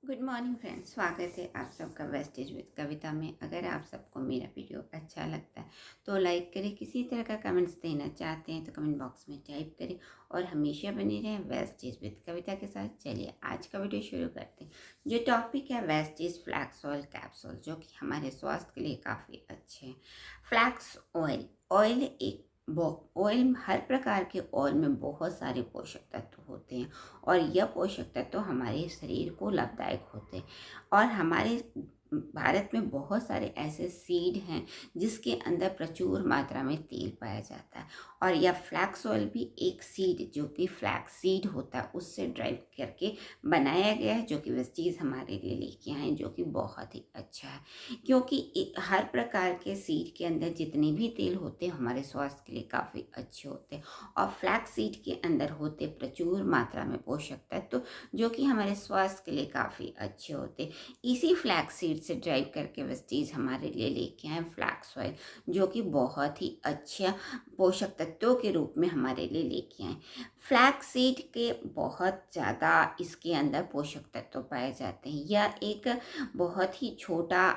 Good morning friends, स्वागत है आप सबका वेस्टेज विद कविता में। अगर आप सबको मेरा वीडियो अच्छा लगता है तो लाइक करें। किसी तरह का कमेंट्स देना चाहते हैं तो कमेंट बॉक्स में टाइप करें और हमेशा बने रहें वेस्टेज विद कविता के साथ। चलिए आज का वीडियो शुरू करते हैं। जो टॉपिक है वेस्टेज फ्लैक्स ऑयल कैप्सूल, जो कि हमारे स्वास्थ्य के लिए काफ़ी अच्छे हैं। फ्लैक्स ऑयल ऑयल एक ऑयल, हर प्रकार के ऑयल में बहुत सारे पोषक तत्व होते हैं और यह पोषक तत्व हमारे शरीर को लाभदायक होते हैं। और हमारे भारत में बहुत सारे ऐसे सीड हैं जिसके अंदर प्रचुर मात्रा में तेल पाया जाता है। और यह फ्लैक्स ऑयल भी एक सीड, जो कि फ्लैक्स सीड होता है, उससे ड्राइव करके बनाया गया है, जो कि वेस्टीज हमारे लिए लेके आए हैं, जो कि बहुत ही अच्छा है। क्योंकि हर प्रकार के सीड के अंदर जितने भी तेल होते हैं हमारे स्वास्थ्य के लिए काफ़ी अच्छे होते हैं। और फ्लैक्स सीड के अंदर होते प्रचुर मात्रा में पोषक तत्व, जो कि हमारे स्वास्थ्य के लिए काफ़ी अच्छे होते। इसी फ्लैक्स सीड से ड्राइव करके वेस्टीज हमारे लिए लेके आए फ्लैक्स ऑयल, जो कि बहुत ही अच्छा पोषक तत्वों के रूप में हमारे लिए लेके आए। फ्लैक्स सीड के बहुत ज़्यादा इसके अंदर पोषक तत्व पाए जाते हैं। यह एक बहुत ही छोटा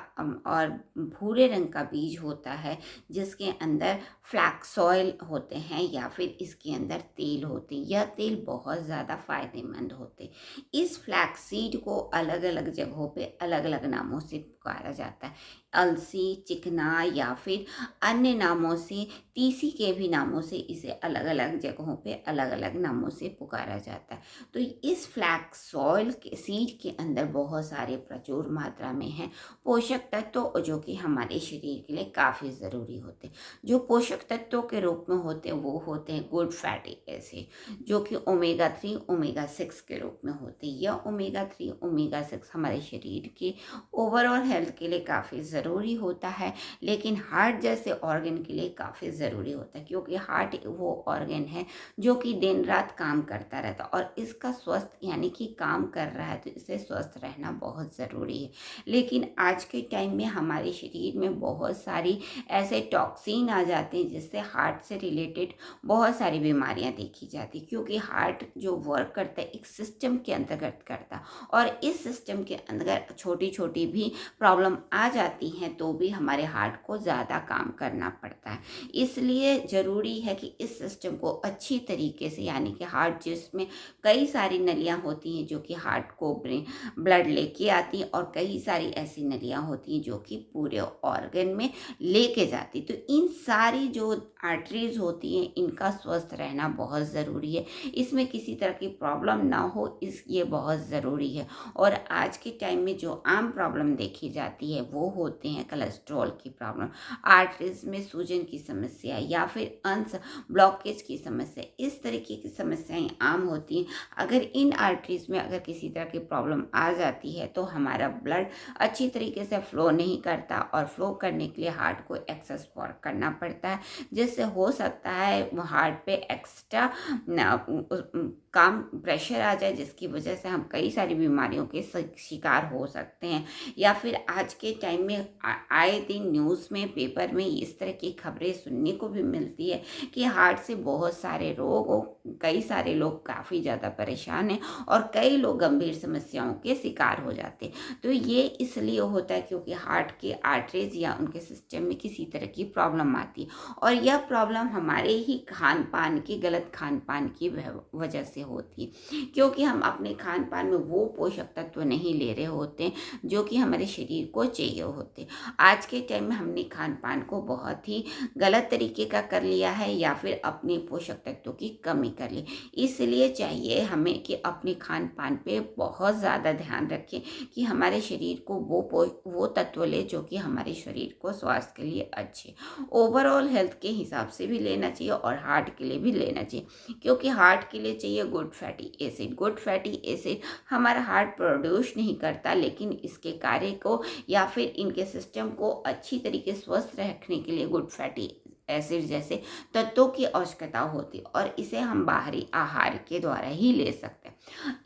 और भूरे रंग का बीज होता है, जिसके अंदर फ्लैक्स ऑयल होते हैं या फिर इसके अंदर तेल होते हैं। यह तेल बहुत ज़्यादा फायदेमंद होते। इस फ्लैक्स सीड को अलग अलग जगहों पे अलग अलग नामों से पुकारा जाता है। अलसी, चिकना या फिर अन्य नामों से, तीसी के भी नामों से इसे अलग अलग जगहों पे अलग अलग नामों से पुकारा जाता है। तो इस फ्लैक्स ऑयल के सीड के अंदर बहुत सारे प्रचुर मात्रा में हैं पोषक तत्व, जो कि हमारे शरीर के लिए काफ़ी ज़रूरी होते हैं। जो पोषक तत्वों के रूप में होते हैं वो होते हैं गुड फैटी एसिड, जो कि ओमेगा 3 ओमेगा 6 के रूप में होते हैं। यह ओमेगा 3 ओमेगा 6 हमारे शरीर के ओवरऑल हेल्थ के लिए काफ़ी ज़रूरी होता है, लेकिन हार्ट जैसे ऑर्गन के लिए काफ़ी ज़रूरी होता है, क्योंकि हार्ट वो ऑर्गन है जो कि दिन रात काम करता रहता है और इसका स्वस्थ यानी कि काम कर रहा है, तो इसे स्वस्थ रहना बहुत ज़रूरी है। लेकिन आज के टाइम में हमारे शरीर में बहुत सारी ऐसे टॉक्सिन आ जाते हैं जिससे हार्ट से रिलेटेड बहुत सारी बीमारियां देखी जाती, क्योंकि हार्ट जो वर्क करता है एक सिस्टम के अंतर्गत करता है और इस सिस्टम के अंदर छोटी छोटी भी प्रॉब्लम आ जाती हैं तो भी हमारे हार्ट को ज़्यादा काम करना पड़ता है। इसलिए ज़रूरी है कि इस सिस्टम को अच्छी तरीके से, यानी कि हार्ट जिसमें कई सारी नलियाँ होती हैं जो कि हार्ट को ब्लड लेके आती हैं और कई सारी ऐसी नलियाँ होती हैं जो कि पूरे ऑर्गन में लेके जाती। तो इन सारी जो आर्टरीज होती हैं इनका स्वस्थ रहना बहुत ज़रूरी है। इसमें किसी तरह की प्रॉब्लम ना हो, ये बहुत ज़रूरी है। और आज के टाइम में जो आम प्रॉब्लम देखी जाती है वो होते हैं कोलेस्ट्रॉल की प्रॉब्लम, आर्टरीज में सूजन की समस्या या फिर अंश ब्लॉकेज की समस्या। इस तरीके की समस्याएं आम होती हैं। अगर इन आर्टरीज में अगर किसी तरह की प्रॉब्लम आ जाती है तो हमारा ब्लड अच्छी तरीके से फ्लो नहीं करता और फ्लो करने के लिए हार्ट को एक्सेस वर्क करना पड़ता है, जिससे हो सकता है हार्ट पे एक्स्ट्रा काम प्रेशर आ जाए, जिसकी वजह से हम कई सारी बीमारियों के शिकार हो सकते हैं। या फिर आज के टाइम में आए दिन न्यूज़ में, पेपर में इस तरह की खबरें सुनने को भी मिलती है कि हार्ट से बहुत सारे रोग, कई सारे लोग काफ़ी ज़्यादा परेशान हैं और कई लोग गंभीर समस्याओं के शिकार हो जाते हैं। तो ये इसलिए होता है क्योंकि हार्ट के आर्टरीज या उनके सिस्टम में किसी तरह की प्रॉब्लम आती है और यह प्रॉब्लम हमारे ही खान पान की, गलत खान पान की वजह से होती है, क्योंकि हम अपने खान पान में वो पोषक तत्व नहीं ले रहे होते जो कि हमारे शरीर को चाहिए होते। आज के टाइम में हमने खान पान को बहुत ही गलत तरीके का कर लिया है या फिर अपने पोषक तत्वों की कमी कर ली। इसलिए चाहिए हमें कि अपने खान पान पे बहुत ज़्यादा ध्यान रखें कि हमारे शरीर को वो तत्व ले जो कि हमारे शरीर को स्वास्थ्य के लिए अच्छे, ओवरऑल हेल्थ के हिसाब से भी लेना चाहिए और हार्ट के लिए भी लेना चाहिए। क्योंकि हार्ट के लिए चाहिए good fatty acid. Good fatty acid हमारा हार्ट प्रोड्यूस नहीं करता, लेकिन इसके कार्य को या फिर इनके सिस्टम को अच्छी तरीके से स्वस्थ रखने के लिए गुड फैटी एसिड जैसे तत्वों की आवश्यकता होती है और इसे हम बाहरी आहार के द्वारा ही ले सकते हैं।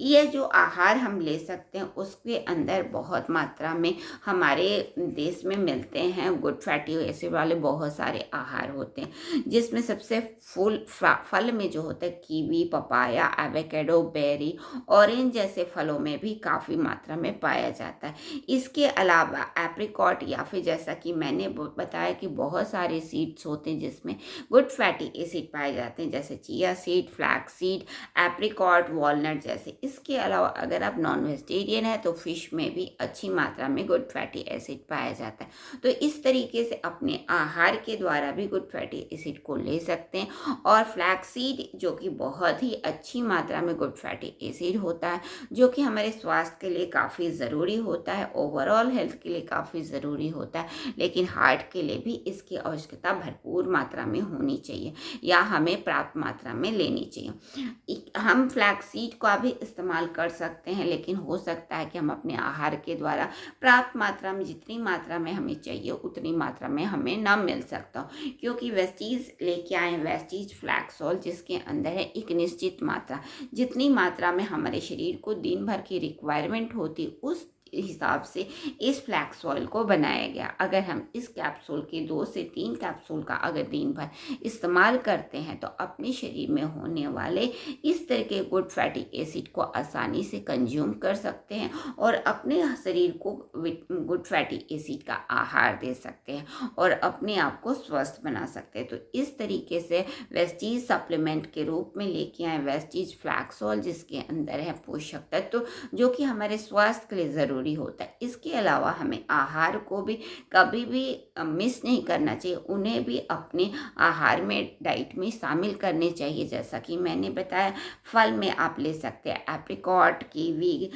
ये जो आहार हम ले सकते हैं उसके अंदर बहुत मात्रा में हमारे देश में मिलते हैं गुड फैटी एसिड वाले बहुत सारे आहार होते हैं, जिसमें सबसे फल में जो होता है kiwi, papaya, avocado, berry, orange जैसे फलों में भी काफ़ी मात्रा में पाया जाता है। इसके अलावा एप्रिकॉट या फिर जैसा कि मैंने बताया कि बहुत सारे सीड्स होते हैं जिसमें गुड फैटी एसिड पाए जाते हैं, जैसे chia seed, flax seed, apricot, walnut जैसे। इसके अलावा अगर आप नॉन वेजिटेरियन है तो फिश में भी अच्छी मात्रा में गुड फैटी एसिड पाया जाता है। तो इस तरीके से अपने आहार के द्वारा भी गुड फैटी एसिड को ले सकते हैं। और फ्लैक्स सीड जो कि बहुत ही अच्छी मात्रा में गुड फैटी एसिड होता है, जो कि हमारे स्वास्थ्य के लिए काफ़ी ज़रूरी होता है, ओवरऑल हेल्थ के लिए काफ़ी ज़रूरी होता है, लेकिन हार्ट के लिए भी इसकी आवश्यकता भरपूर मात्रा में होनी चाहिए या हमें पर्याप्त मात्रा में लेनी चाहिए। हम फ्लैक्स सीड का भी इस्तेमाल कर सकते हैं, लेकिन हो सकता है कि हम अपने आहार के द्वारा पर्याप्त मात्रा में, जितनी मात्रा में हमें चाहिए उतनी मात्रा में हमें ना मिल सकता हो, क्योंकि वेस्टीज लेके आए हैं वेस्टीज फ्लैक्सोल, जिसके अंदर है एक निश्चित मात्रा, जितनी मात्रा में हमारे शरीर को दिन भर की रिक्वायरमेंट होती उस हिसाब से इस फ्लैक्स ऑयल को बनाया गया। अगर हम इस कैप्सूल के 2 से 3 कैप्सूल का अगर दिन भर इस्तेमाल करते हैं तो अपने शरीर में होने वाले इस तरह के गुड फैटी एसिड को आसानी से कंज्यूम कर सकते हैं और अपने शरीर को गुड फैटी एसिड का आहार दे सकते हैं और अपने आप को स्वस्थ बना सकते हैं। तो इस तरीके से वेस्टीज सप्लीमेंट के रूप में लेके आए वेस्टीज फ्लैक्सोल, जिसके अंदर है पोषक तत्व जो कि हमारे स्वास्थ्य के लिए ज़रूरी होता है। इसके अलावा हमें आहार को भी कभी भी मिस नहीं करना चाहिए, उन्हें भी अपने आहार में, डाइट में शामिल करने चाहिए। जैसा कि मैंने बताया, फल में आप ले सकते हैं एप्रिकॉट, कीवी,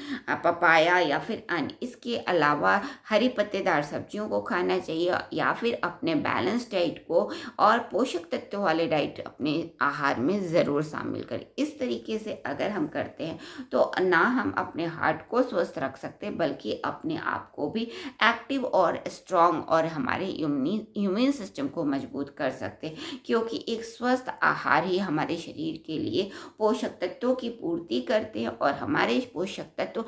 पपाया या फिर अन्य। इसके अलावा हरी पत्तेदार सब्जियों को खाना चाहिए या फिर अपने बैलेंस डाइट को और पोषक तत्वों वाले डाइट अपने आहार में ज़रूर शामिल करें। इस तरीके से अगर हम करते हैं तो ना हम अपने हार्ट को स्वस्थ रख सकते बल्कि अपने आप को भी एक्टिव और स्ट्रॉन्ग और हमारे इम्यून सिस्टम को मजबूत कर सकते हैं, क्योंकि एक स्वस्थ आहार ही हमारे शरीर के लिए पोषक तत्वों की पूर्ति करते हैं और हमारे पोषक तत्व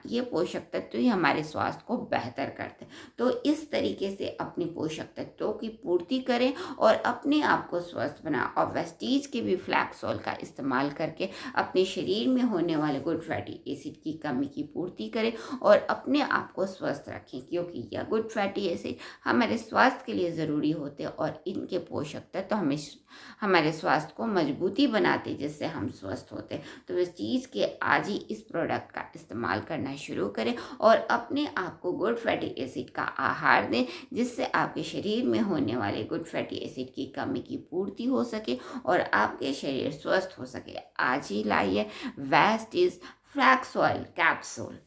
ये पोषक तत्व ही हमारे स्वास्थ्य को बेहतर करते हैं। तो इस तरीके से अपने पोषक तत्वों की पूर्ति करें और अपने आप को स्वस्थ बनाएं और वेस्टीज के भी फ्लैक्सोल का इस्तेमाल करके अपने शरीर में होने वाले गुड फैटी एसिड की कमी की पूर्ति करें और अपने आप को स्वस्थ रखें, क्योंकि यह गुड फैटी एसिड हमारे स्वास्थ्य के लिए ज़रूरी होते हैं और इनके पोषक तत्व हमारे स्वास्थ्य को मजबूती बनाते, जिससे हम स्वस्थ होते हैं। तो इस चीज़ के आज ही इस प्रोडक्ट का इस्तेमाल करना शुरू करें और अपने आप को गुड फैटी एसिड का आहार दें, जिससे आपके शरीर में होने वाले गुड फैटी एसिड की कमी की पूर्ति हो सके और आपके शरीर स्वस्थ हो सके। आज ही लाइए वेस्टीज फ्लैक्स ऑयल कैप्सूल।